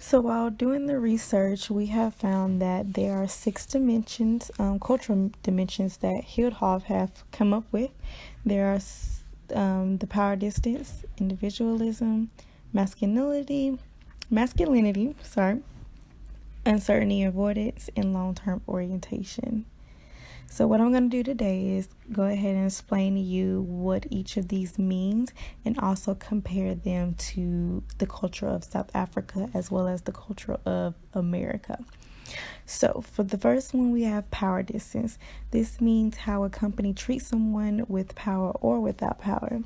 So while doing the research, we have found that there are six dimensions, cultural dimensions that Hildhoff have come up with. There are the power distance, individualism, masculinity, uncertainty avoidance, and long-term orientation. So what I'm going to do today is go ahead and explain to you what each of these means and also compare them to the culture of South Africa as well as the culture of America. So for the first one, we have power distance. This means how a company treats someone with power or without power.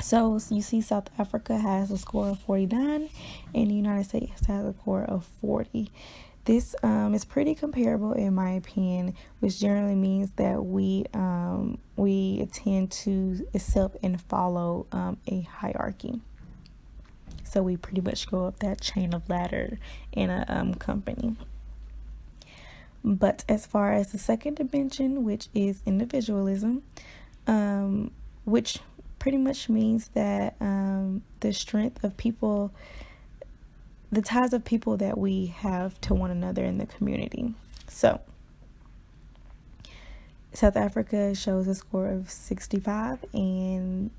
So you see South Africa has a score of 49 and the United States has a score of 40. This is pretty comparable in my opinion, which generally means that we tend to accept and follow a hierarchy. So we pretty much go up that chain of ladder in a company. But as far as the second dimension, which is individualism, which pretty much means that the strength of people, the ties of people that we have to one another in the community. So South Africa shows a score of 65 and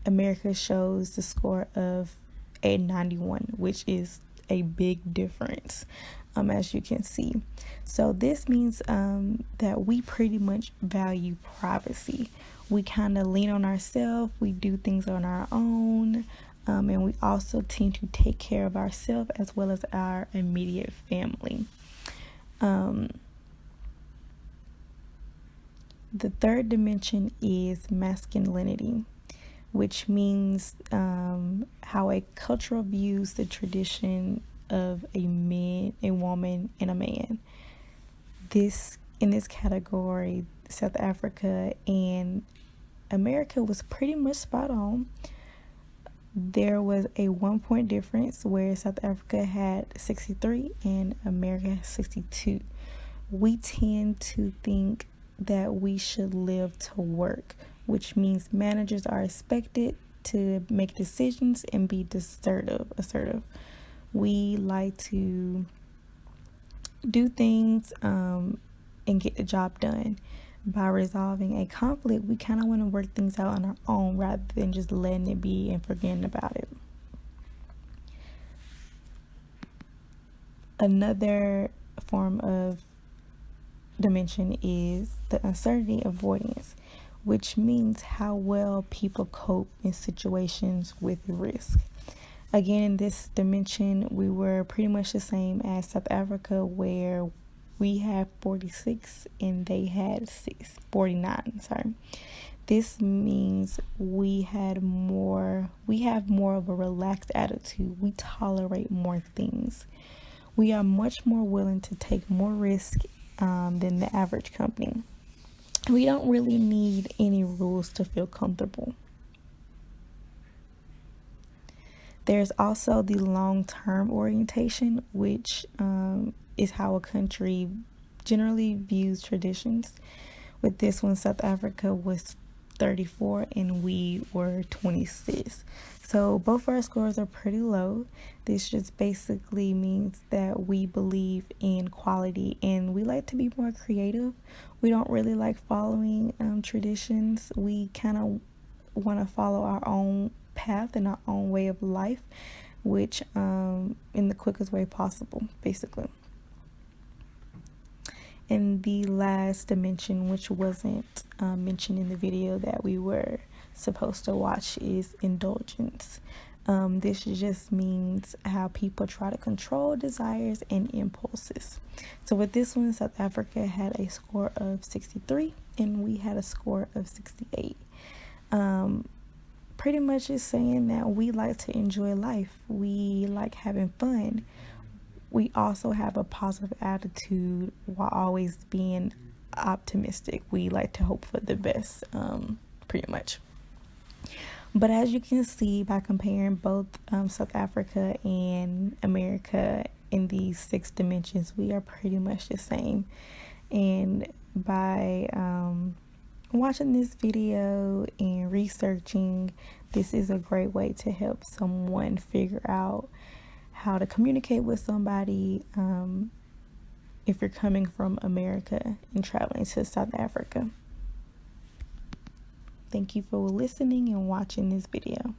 America shows the score of 891, which is a big difference, as you can see. So this means that we pretty much value privacy. We kind of lean on ourselves, we do things on our own, and we also tend to take care of ourselves as well as our immediate family. The third dimension is masculinity, which means how a culture views the tradition of a man, a woman, and a man. In this category, South Africa and America was pretty much spot on. There was a 1 point difference where South Africa had 63 and America had 62. We tend to think that we should live to work, which means managers are expected to make decisions and be assertive. We like to do things and get the job done. By resolving a conflict, we kind of want to work things out on our own rather than just letting it be and forgetting about it. Another form of dimension is the uncertainty avoidance, which means how well people cope in situations with risk. Again, in this dimension, we were pretty much the same as South Africa, where we had 46 and they had 49. This means we have more of a relaxed attitude. We tolerate more things. We are much more willing to take more risk than the average company. We don't really need any rules to feel comfortable. There's also the long-term orientation, which is how a country generally views traditions. With this one, South Africa was 34 and we were 26. So both our scores are pretty low. This just basically means that we believe in quality and we like to be more creative. We don't really like following traditions. We kind of want to follow our own path and our own way of life, which in the quickest way possible, basically. And the last dimension, which wasn't mentioned in the video that we were supposed to watch, is indulgence. This just means how people try to control desires and impulses. So with this one, South Africa had a score of 63 and we had a score of 68. Pretty much is saying that we like to enjoy life. We like having fun. We also have a positive attitude while always being optimistic. We like to hope for the best, pretty much. But as you can see by comparing both South Africa and America in these 6 dimensions, we are pretty much the same. And by watching this video and researching, this is a great way to help someone figure out how to communicate with somebody if you're coming from America and traveling to South Africa. Thank you for listening and watching this video.